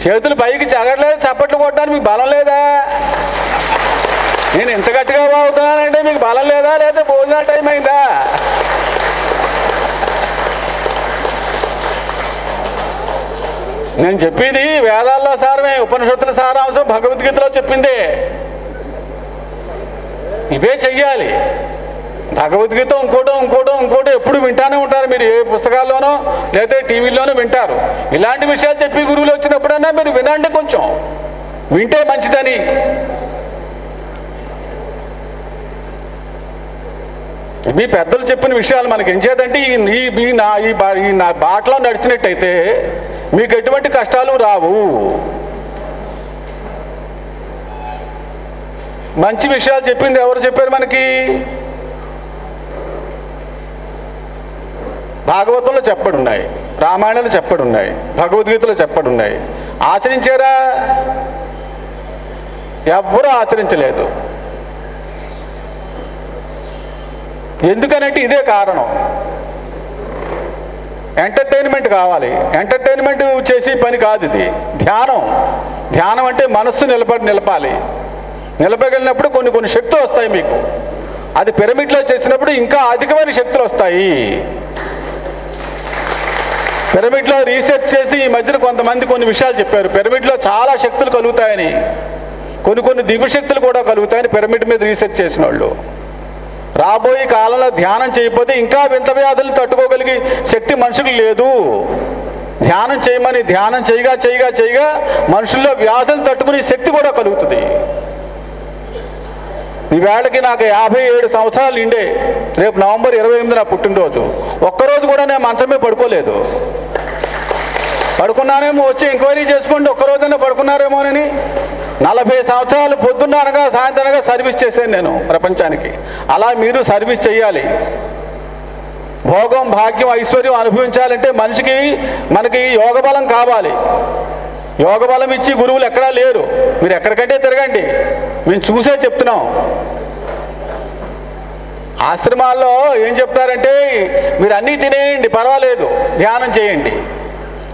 చేతులు పైకి చెగట్లేదు, చప్పట్లు కొట్టడానికి మీకు బలం లేదా? నేను ఇంత గట్టిగా బాగుతున్నానంటే మీకు బలం లేదా, లేదా భోజనాల టైం అయిందా? నేను చెప్పేది వేదాల్లో సారమే, ఉపనిషత్తుల సారాంశం భగవద్గీతలో చెప్పిందే, ఇవే చెయ్యాలి. భగవద్గీత ఇంకోటో ఎప్పుడు వింటానే ఉంటారు మీరు, ఏ పుస్తకాల్లోనో లేదా టీవీలోనో వింటారు. ఇలాంటి విషయాలు చెప్పి గురువులు వచ్చినప్పుడన్నా మీరు వినండి, కొంచెం వింటే మంచిదని. మీ పెద్దలు చెప్పిన విషయాలు మనకి ఏం చేద్దంటే ఈ నా బాటలో నడిచినట్టయితే మీకు ఎటువంటి కష్టాలు రావు. మంచి విషయాలు చెప్పింది ఎవరు చెప్పారు మనకి? భాగవతంలో చెప్పడున్నాయి, రామాయణంలో చెప్పడున్నాయి, భగవద్గీతలో చెప్పడున్నాయి. ఆచరించారా? ఎవ్వరూ ఆచరించలేదు. ఎందుకనంటే ఇదే కారణం, ఎంటర్టైన్మెంట్ కావాలి. ఎంటర్టైన్మెంట్ చేసే పని కాదు ఇది. ధ్యానం అంటే మనస్సు నిలపాలి. నిలపగలిగినప్పుడు కొన్ని శక్తులు వస్తాయి మీకు. అది పిరమిడ్లో చేసినప్పుడు ఇంకా అధికమైన శక్తులు వస్తాయి. పిరమిడ్లో రీసెర్చ్ చేసి ఈ మధ్యన కొంతమంది కొన్ని విషయాలు చెప్పారు. పిరమిడ్లో చాలా శక్తులు కలుగుతాయని, కొన్ని దివ్యశక్తులు కూడా కలుగుతాయని పిరమిడ్ మీద రీసెర్చ్ చేసిన వాళ్ళు. రాబోయే కాలంలో ధ్యానం చేయకపోతే ఇంకా వింత వ్యాధులు తట్టుకోగలిగే శక్తి మనుషులకు లేదు. ధ్యానం చేయమని ధ్యానం చేయగా మనుషుల్లో వ్యాధులు తట్టుకునే శక్తి కూడా కలుగుతుంది. ఈవేళకి నాకు 57 సంవత్సరాలు నిండే. రేపు నవంబర్ 28 నా పుట్టినరోజు. ఒక్కరోజు కూడా నేను మంచమే పడుకోలేదు. పడుకున్నానేమో, వచ్చి ఎంక్వైరీ చేసుకోండి, ఒక్కరోజైనా పడుకున్నారేమోనని. 40 సంవత్సరాలు పొద్దున్న అనగా సాయంత్రం అనగా సర్వీస్ చేశాను నేను ప్రపంచానికి. అలా మీరు సర్వీస్ చేయాలి. భోగం, భాగ్యం, ఐశ్వర్యం అనుభవించాలంటే మనకి యోగ బలం కావాలి. యోగ బలం ఇచ్చి గురువులు ఎక్కడా లేరు. మీరు ఎక్కడికంటే తిరగండి, మేము చూసే చెప్తున్నాం. ఆశ్రమాల్లో ఏం చెప్తారంటే మీరు అన్నీ తినేయండి, పర్వాలేదు, ధ్యానం చేయండి.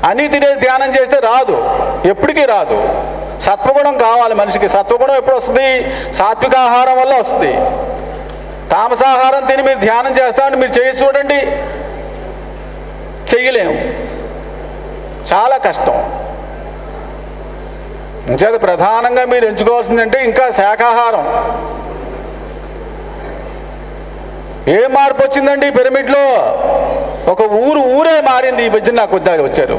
అన్నీ తినేసి ధ్యానం చేస్తే రాదు, ఎప్పటికీ రాదు. సత్వగుణం కావాలి మనిషికి. సత్వగుణం ఎప్పుడు వస్తుంది? సాత్విక ఆహారం వల్ల వస్తుంది. తామసాహారం తిని మీరు ధ్యానం చేస్తామని మీరు చేసి చూడండి, చెయ్యలేము, చాలా కష్టం. ఇంకా ప్రధానంగా మీరు ఎంచుకోవాల్సిందంటే ఇంకా శాకాహారం. ఏం మార్పు వచ్చిందండి పిరమిడ్లో? ఒక ఊరే మారింది. ఈ మధ్య నాకు వచ్చారు,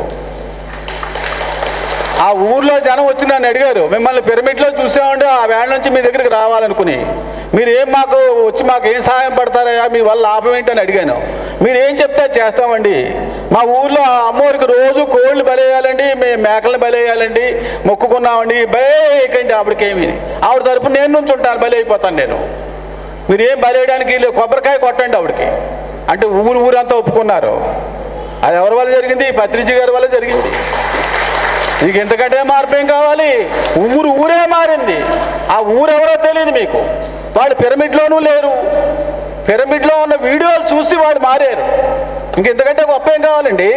ఆ ఊర్లో జనం వచ్చి నన్ను అడిగారు, మిమ్మల్ని పిరమిడ్లో చూసామంటే ఆ వేళ నుంచి మీ దగ్గరికి రావాలనుకుని, మీరు మాకు ఏం సహాయం పడతారయ్యా, మీ వల్ల లాభం ఏంటని అడిగాను. మీరు ఏం చెప్తే చేస్తామండి. మా ఊర్లో ఆ అమ్మవారికి రోజు కోళ్ళు బలేయాలండి, మేము మేకలను బలేయాలండి, మొక్కుకున్నామండి, బలేయకండి ఆవిడకేమి. ఆవిడ తరపున నేను నుంచి ఉంటాను, బలి అయిపోతాను నేను. మీరు ఏం బలేయడానికి కొబ్బరికాయ కొట్టండి ఆవిడకి అంటే ఊరంతా ఒప్పుకున్నారు. అది ఎవరి వల్ల జరిగింది? పత్రిజీ గారి వల్ల జరిగింది. నీకు ఇంతకంటే మార్పు ఏం కావాలి? ఊరే మారింది. ఆ ఊరెవరో తెలియదు మీకు. వాళ్ళు పిరమిడ్లోనూ లేరు. పిరమిడ్లో ఉన్న వీడియోలు చూసి వాళ్ళు మారారు. ఇంకెంతకంటే గొప్ప ఏం కావాలండి?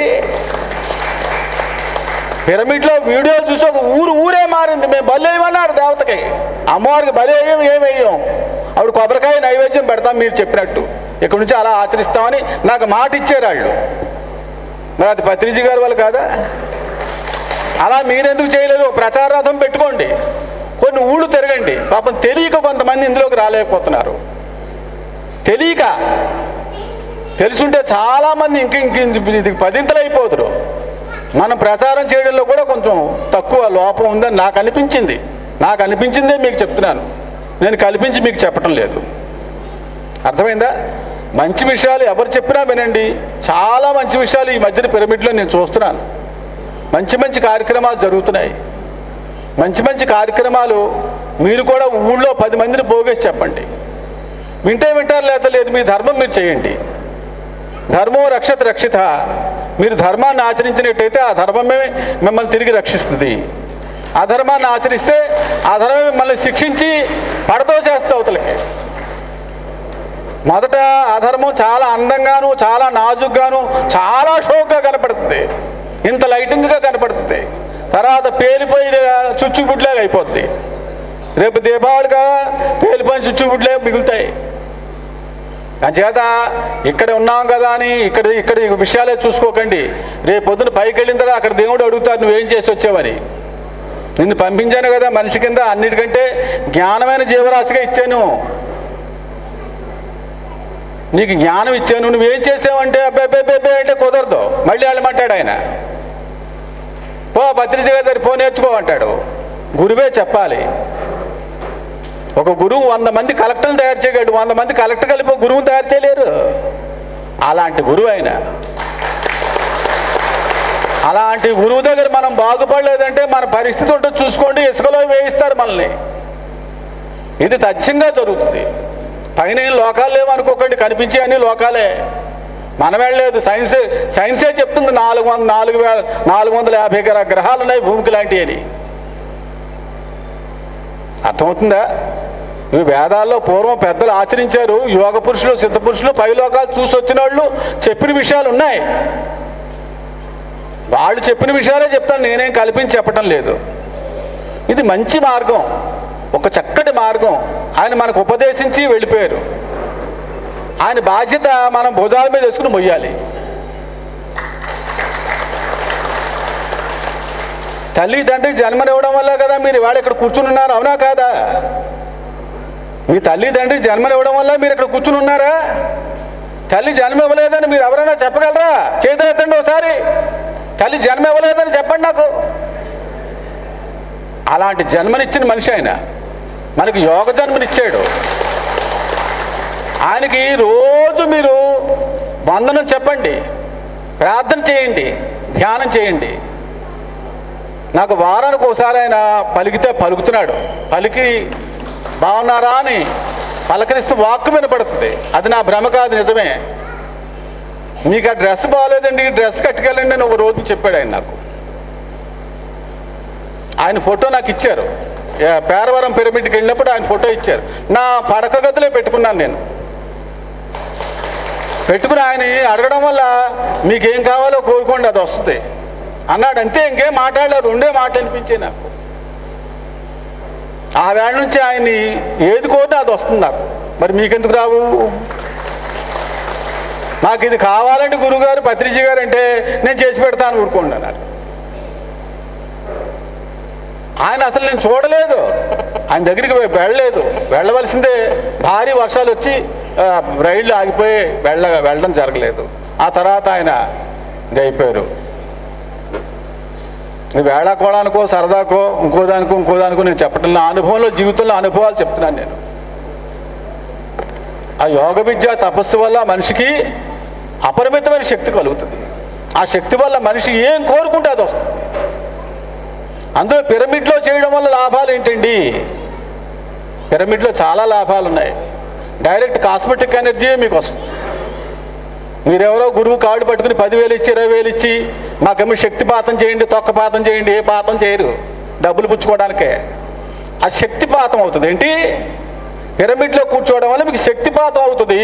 పిరమిడ్లో వీడియోలు చూసి ఒక ఊరే మారింది. మేము బలి వేయమన్నారు దేవతకి. అమ్మవారికి బలి వేయం, ఏమేయం. ఆవిడ కొబ్బరికాయ నైవేద్యం పెడతాం మీరు చెప్పినట్టు. ఇక్కడి నుంచి అలా ఆచరిస్తామని నాకు మాట ఇచ్చారు వాళ్ళు. మరి అది పత్రిజీ గారి వాళ్ళు కాదా? అలా మీరెందుకు చేయలేదు? ప్రచార రథం పెట్టుకోండి, కొన్ని ఊళ్ళు తిరగండి. పాపం తెలియక కొంతమంది ఇందులోకి రాలేకపోతున్నారు. తెలియక, తెలుసుంటే చాలామంది ఇది 10 అయిపోతురు. మనం ప్రచారం చేయడంలో కూడా కొంచెం తక్కువ లోపం ఉందని నాకు అనిపించిందే మీకు చెప్తున్నాను. నేను కల్పించి మీకు చెప్పటం లేదు. అర్థమైందా? మంచి విషయాలు ఎవరు చెప్పినా వినండి. చాలా మంచి విషయాలు ఈ మధ్యన పిరమిడ్లో నేను చూస్తున్నాను. మంచి కార్యక్రమాలు జరుగుతున్నాయి. మంచి కార్యక్రమాలు మీరు కూడా ఊళ్ళో 10 మందిని పోగేసి చెప్పండి. వింటారు లేదు. మీ ధర్మం మీరు చేయండి. ధర్మో రక్షత రక్షిత. మీరు ధర్మాన్ని ఆచరించినట్టయితే ఆ ధర్మమే మిమ్మల్ని తిరిగి రక్షిస్తుంది. అధర్మాన్ని ఆచరిస్తే ఆ ధర్మమే మిమ్మల్ని శిక్షించి పడదోసేస్తే అవతలకి. మొదట అధర్మం చాలా అందంగాను, చాలా నాజుగ్గాను, చాలా షోక్గా కనపడుతుంది, ఇంత లైటింగ్గా కనపడుతుంది. తర్వాత పేలిపోయి చుచ్చుబుడ్లాగా అయిపోద్ది. రేపు దీపావళిగా పేలిపోయిన చుచ్చుబుడ్లే మిగులుతాయి. అంచేత ఇక్కడ ఉన్నాం కదా అని ఇక్కడ విషయాలే చూసుకోకండి. రేపు పొద్దున పైకి వెళ్ళిన తర్వాత అక్కడ దేవుడు అడుగుతారు నువ్వేం చేసి వచ్చావని. నిన్ను పంపించాను కదా మనిషి కింద, అన్నిటికంటే జ్ఞానమైన జీవరాశిగా ఇచ్చాను, నీకు జ్ఞానం ఇచ్చాను, నువ్వేం చేసావంటే అబ్బాయి అంటే కుదరదు. మళ్ళీ వెళ్ళమంటాడు ఆయన. పో పత్రిజీ గారి పో నేర్చుకో అంటాడు. గురువే చెప్పాలి. ఒక గురువు 100 మంది కలెక్టర్లు తయారు చేయగలడు. 100 మంది కలెక్టర్ కలిపి గురువుని తయారు చేయలేరు. అలాంటి గురువు ఆయన. అలాంటి గురువు దగ్గర మనం బాగుపడలేదంటే మన పరిస్థితి ఉంటుంది చూసుకోండి. ఇసుకలో వేయిస్తారు మనల్ని. ఇది తథ్యంగా జరుగుతుంది. పైన లోకాలు లేవనుకోకండి, కనిపించే అన్ని లోకాలే. మనం వెళ్ళలేదు. సైన్సే చెప్తుంది 450 గ్రహాలు ఉన్నాయి భూమికి లాంటివి అని. అర్థమవుతుందా? ఇవి వేదాల్లో పూర్వం పెద్దలు ఆచరించారు. యోగ పురుషులు, సిద్ధ పురుషులు, పైలోకాలు చూసి వచ్చిన వాళ్ళు చెప్పిన విషయాలు ఉన్నాయి. వాళ్ళు చెప్పిన విషయాలే చెప్తాను, నేనేం కల్పించి చెప్పటం లేదు. ఇది మంచి మార్గం, ఒక చక్కటి మార్గం. ఆయన మనకు ఉపదేశించి వెళ్ళిపోయారు. ఆయన బాధ్యత మనం భుజాల మీద వేసుకుని మొయ్యాలి. తల్లి తండ్రి జన్మనివ్వడం వల్ల కదా మీరు ఇవాళ ఇక్కడ కూర్చుని ఉన్నారు, అవునా కాదా? మీ తల్లి తండ్రి జన్మనివ్వడం వల్ల మీరు ఇక్కడ కూర్చుని ఉన్నారా? తల్లి జన్మ ఇవ్వలేదని మీరు ఎవరైనా చెప్పగలరా? చేతులెత్తండి ఒకసారి. తల్లి జన్మ ఇవ్వలేదని చెప్పండి నాకు. అలాంటి జన్మనిచ్చిన మనిషి ఆయన. మనకి యోగ జన్మనిచ్చాడు. ఆయనకి రోజు మీరు వందనం చెప్పండి, ప్రార్థన చేయండి, ధ్యానం చేయండి. నాకు వారానికి ఒకసారి ఆయన పలికితే పలుకుతున్నాడు. పలికి బాగున్నారా అని పలకరిస్తూ వాక్కు వినపడుతుంది. అది నా భ్రమ కాదు, నిజమే. మీకు ఆ డ్రెస్ బాగాలేదండి, ఈ డ్రెస్ కట్టుకెళ్ళండి అని ఒక రోజు చెప్పాడు ఆయన నాకు. ఆయన ఫోటో నాకు ఇచ్చారు. పేరవరం పిరమిడ్కి వెళ్ళినప్పుడు ఆయన ఫోటో ఇచ్చారు. నా పడక గదిలో పెట్టుకున్నాను నేను. పెట్టుకుని ఆయన అడగడం వల్ల మీకేం కావాలో కోరుకోండి అది వస్తుంది అన్నాడు. అంతే, ఇంకేం మాట్లాడలేరు. 2 మాటలు అనిపించాయి నాకు. ఆ వేళ నుంచి ఆయన్ని ఏది కోరినా అది వస్తుంది నాకు. మరి మీకెందుకు రావు? నాకు ఇది కావాలంటే గురువుగారు పత్రిజీ గారు అంటే నేను చేసి పెడతాను ఊరుకోండి అన్నారు. ఆయన అసలు నేను చూడలేదు, ఆయన దగ్గరికి వెళ్ళలేదు. వెళ్ళవలసిందే, భారీ వర్షాలు వచ్చి రైళ్ళు ఆగిపోయి వెళ్ళడం జరగలేదు. ఆ తర్వాత ఆయన అయిపోయారు. వేళాకోళానికో సరదాకో ఇంకోదానికో నేను చెప్పటం, నా అనుభవంలో జీవితంలో అనుభవాలు చెప్తున్నాను నేను. ఆ యోగ విద్య తపస్సు వల్ల మనిషికి అపరిమితమైన శక్తి కలుగుతుంది. ఆ శక్తి వల్ల మనిషి ఏం కోరుకుంటే అది వస్తుంది. అందులో పిరమిడ్లో చేయడం వల్ల లాభాలు ఏంటండి? పిరమిడ్లో చాలా లాభాలు ఉన్నాయి. డైరెక్ట్ కాస్మెటిక్ ఎనర్జీ మీకు వస్తుంది. మీరెవరో గురువు కాళ్ళు పట్టుకుని 10,000 ఇచ్చి 20,000 ఇచ్చి మాకేమో శక్తిపాతం చేయండి, తొక్కపాతం చేయండి, ఏ పాతం చేయరు, డబ్బులు పుచ్చుకోవడానికే. అది శక్తిపాతం అవుతుంది. ఏంటి? పిరమిడ్లో కూర్చోవడం వల్ల మీకు శక్తిపాతం అవుతుంది.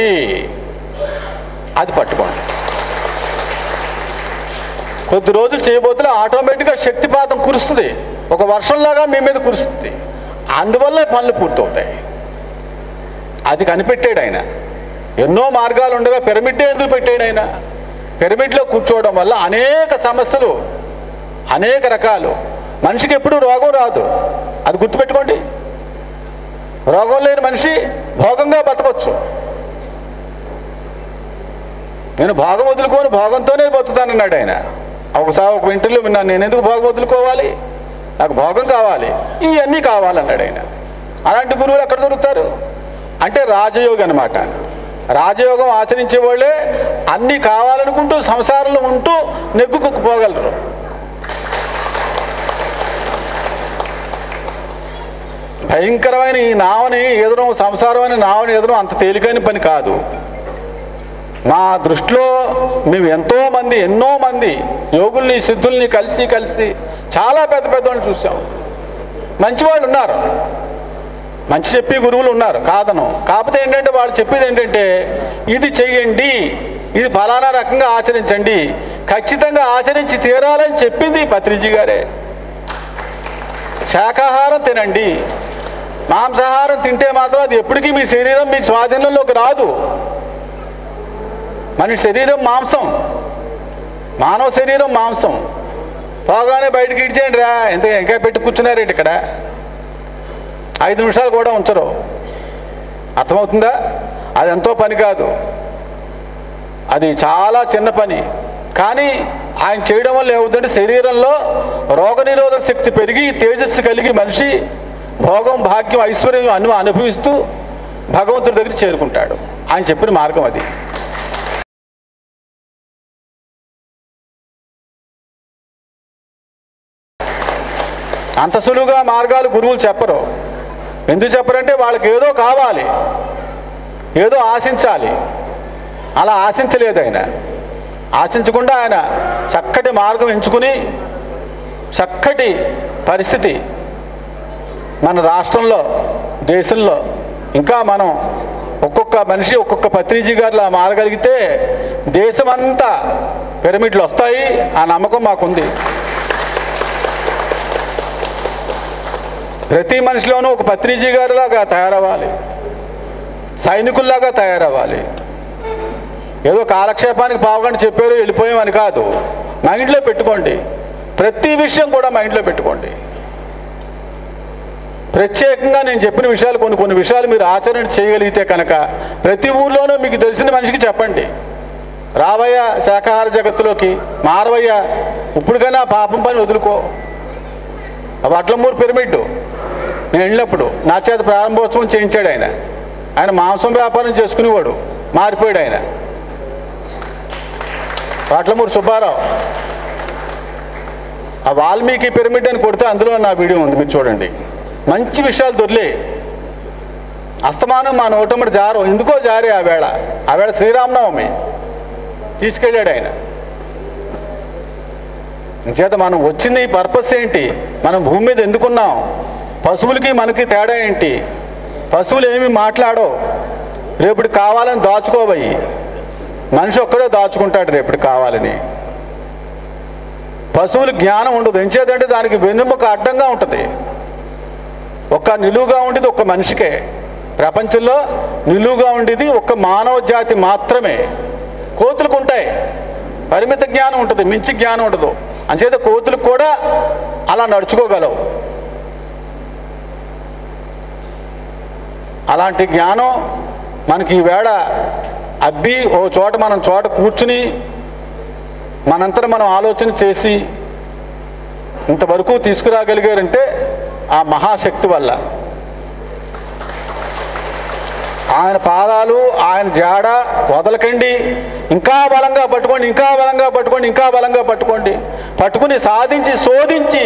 అది పట్టుకోండి. కొద్ది రోజులు చేయబోతున్నా ఆటోమేటిక్గా శక్తిపాతం కురుస్తుంది, ఒక వర్షంలాగా మీ మీద కురుస్తుంది. అందువల్ల పనులు పూర్తవుతాయి. అది కనిపెట్టాడు ఆయన. ఎన్నో మార్గాలు ఉండగా పిరమిడ్డే ఎందుకు పెట్టాడు ఆయన? పిరమిడ్లో కూర్చోవడం వల్ల అనేక సమస్యలు, అనేక రకాలు. మనిషికి ఎప్పుడూ రోగం రాదు, అది గుర్తుపెట్టుకోండి. రోగం లేని మనిషి భోగంగా బతకొచ్చు. నేను భోగం వదులుకొని భోగంతోనే బతుకుతానన్నాడు ఆయన. ఒకసారి ఒక ఇంటర్వ్యూలో విన్నాను, నేను ఎందుకు భోగం వదులుకోవాలి, నాకు భోగం కావాలి, ఇవన్నీ కావాలన్నాడు ఆయన. అలాంటి గురువులు ఎక్కడ దొరుకుతారు అంటే రాజయోగి అన్నమాట. రాజయోగం ఆచరించే వాళ్ళే అన్నీ కావాలనుకుంటూ సంసారంలో ఉంటూ నెగ్గుకుపోగలరు. భయంకరమైన ఈ నావని ఎదురు, సంసారమైన నావని ఎదురు అంత తేలికైన పని కాదు. మా దృష్టిలో మేము ఎన్నో మంది యోగుల్ని సిద్ధుల్ని కలిసి చాలా పెద్ద వాళ్ళని చూసాం. మంచివాళ్ళు ఉన్నారు, మంచి చెప్పి గురువులు ఉన్నారు, కాదను. కాకపోతే ఏంటంటే వాళ్ళు చెప్పేది ఏంటంటే ఇది చెయ్యండి, ఇది ఫలానా రకంగా ఆచరించండి, ఖచ్చితంగా ఆచరించి తీరాలని చెప్పింది పత్రిజీ గారే. శాకాహారం తినండి, మాంసాహారం తింటే మాత్రం అది ఎప్పటికీ మీ శరీరం మీ స్వాధీనంలోకి రాదు. మన శరీరం మాంసం, మానవ శరీరం మాంసం. పోగానే బయటకి ఇడ్చేయండి రా, ఇంకా పెట్టి కూర్చున్నారేంటి ఇక్కడ, 5 నిమిషాలు కూడా ఉంచరు. అర్థమవుతుందా? అది ఎంతో పని కాదు, అది చాలా చిన్న పని. కానీ ఆయన చేయడం వల్ల ఏమవుతుందంటే శరీరంలో రోగనిరోధక శక్తి పెరిగి తేజస్సు కలిగి మనిషి భోగం, భాగ్యం, ఐశ్వర్యం అన్ని అనుభవిస్తూ భగవంతుడి దగ్గర చేరుకుంటాడు. ఆయన చెప్పిన మార్గం అది. అంత సులువుగా మార్గాలు గురువులు చెప్పరు. ఎందుకు చెప్పరంటే వాళ్ళకి ఏదో కావాలి, ఏదో ఆశించాలి. అలా ఆశించలేదు ఆయన. ఆశించకుండా ఆయన చక్కటి మార్గం ఎంచుకుని చక్కటి పరిస్థితి మన రాష్ట్రంలో, దేశంలో ఇంకా మనం ఒక్కొక్క మనిషి ఒక్కొక్క పత్రిజీ గారిలా మారగలిగితే దేశమంతా పిరమిడ్లు వస్తాయి. ఆ నమ్మకం మాకుంది. ప్రతి మనిషిలోనూ ఒక పత్రిజీ గారిలాగా తయారవ్వాలి, సైనికుల్లాగా తయారవ్వాలి. ఏదో కాలక్షేపానికి పావుగంట చెప్పారు వెళ్ళిపోయామని కాదు, మైండ్లో పెట్టుకోండి. ప్రతి విషయం కూడా మైండ్లో పెట్టుకోండి. ప్రత్యేకంగా నేను చెప్పిన విషయాలు కొన్ని విషయాలు మీరు ఆచరణ చేయగలిగితే కనుక ప్రతి ఊర్లోనూ మీకు తెలిసిన మనిషికి చెప్పండి. రావయ్య శాకాహార జగత్తులోకి, మారవయ్య, ఇప్పటికైనా పాపం పని వదులుకో. వడ్లమూరు పిరమిడ్ నేను వెళ్ళినప్పుడు నా చేత ప్రారంభోత్సవం చేయించాడు ఆయన. ఆయన మాంసం వ్యాపారం చేసుకునేవాడు, మారిపోయాడు ఆయన. వడ్లమూరు సుబ్బారావు. ఆ వాల్మీకి పిరమిడ్ అని కొడితే అందులో నా వీడియో ఉంది, మీరు చూడండి. మంచి విషయాలు దొర్లే. అస్తమానం మా నోటమ్మడి జారు, ఎందుకో జారే. ఆవేళ శ్రీరామనవమి తీసుకెళ్ళాడు ఆయన. చేత మనం వచ్చింది పర్పస్ ఏంటి, మనం భూమి మీద ఎందుకున్నాం, పశువులకి మనకి తేడా ఏంటి, పశువులు ఏమి మాట్లాడో, రేపటి కావాలని దాచుకోబోయి మనిషి ఒక్కడే దాచుకుంటాడు రేపటి కావాలని. పశువులు జ్ఞానం ఉండదు. ఎంచేదంటే దానికి వెన్నెముక అడ్డంగా ఉంటుంది. ఒక్క నిలువుగా ఉండేది ఒక్క మనిషికే. ప్రపంచంలో నిలువుగా ఉండేది ఒక్క మానవ జాతి మాత్రమే. కోతులకు ఉంటాయి, పరిమిత జ్ఞానం ఉంటుంది, మించి జ్ఞానం ఉండదు. అంచేత కోతులకు కూడా అలా నడుచుకోగలవు. అలాంటి జ్ఞానం మనకి ఈవేళ అబ్బి మనం చోట కూర్చుని మనంతరం మనం ఆలోచన చేసి ఇంతవరకు తీసుకురాగలిగారంటే ఆ మహాశక్తి వల్ల. ఆయన పాదాలు, ఆయన జాడ వదలకండి. ఇంకా బలంగా పట్టుకోండి, ఇంకా బలంగా పట్టుకోండి, ఇంకా బలంగా పట్టుకోండి. పట్టుకుని సాధించి శోధించి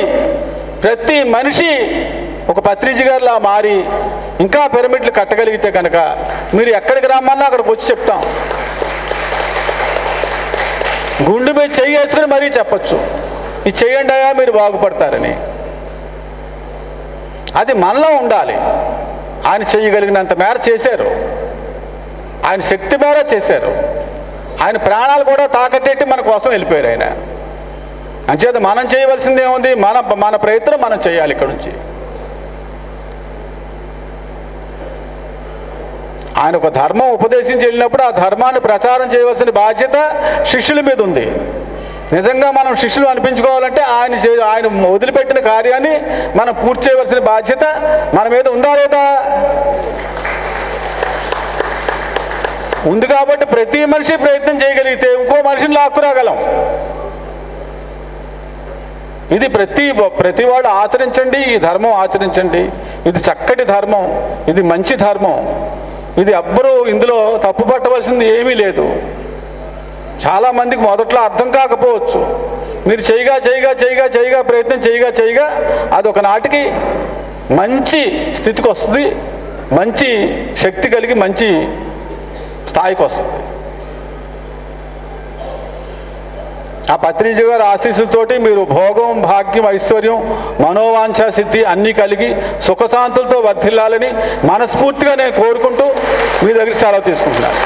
ప్రతి మనిషి ఒక పత్రిజీ గారిలా మారి ఇంకా పిరమిడ్లు కట్టగలిగితే కనుక మీరు ఎక్కడికి రమ్మన్నా అక్కడికి వచ్చి చెప్తాం. గుండె మీద చెయ్యి వేసుకుని మరీ చెప్పచ్చు, ఇది చేయండి అయ్యా మీరు బాగుపడతారని. అది మనలో ఉండాలి. ఆయన చేయగలిగినంత మేర చేశారు, ఆయన శక్తి మేర చేశారు. ఆయన ప్రాణాలు కూడా తాకట్టేట్టి మన కోసం వెళ్ళిపోయారు ఆయన. అంచేత మనం చేయవలసింది ఏముంది? మన ప్రయత్నం మనం చేయాలి. ఇక్కడ నుంచి ఆయన ఒక ధర్మం ఉపదేశించి వెళ్ళినప్పుడు ఆ ధర్మాన్ని ప్రచారం చేయవలసిన బాధ్యత శిష్యుల మీద ఉంది. నిజంగా మనం శిష్యులు అనిపించుకోవాలంటే ఆయన వదిలిపెట్టిన కార్యాన్ని మనం పూర్తి చేయవలసిన బాధ్యత మన మీద ఉందా లేదా? ఉంది. కాబట్టి ప్రతి మనిషి ప్రయత్నం చేయగలిగితే ఇంకో మనిషిని లాక్కురాగలం. ఇది ప్రతి వాళ్ళు ఆచరించండి, ఈ ధర్మం ఆచరించండి. ఇది చక్కటి ధర్మం, ఇది మంచి ధర్మం. ఇది ఎవ్వరూ ఇందులో తప్పు పట్టవలసింది ఏమీ లేదు. చాలామందికి మొదట్లో అర్థం కాకపోవచ్చు. మీరు చేయగా ప్రయత్నం చేయగా అదొక నాటికి మంచి స్థితికి వస్తుంది, మంచి శక్తి కలిగి మంచి స్థాయికి వస్తుంది. ఆ పత్రిజీ గారి ఆశీస్సులతోటి మీరు భోగం, భాగ్యం, ఐశ్వర్యం, మనోవాంఛ సిద్ధి అన్నీ కలిగి సుఖశాంతులతో వర్ధిల్లాలని మనస్ఫూర్తిగా నేను కోరుకుంటూ మీ దగ్గర సెలవు తీసుకుంటున్నాను.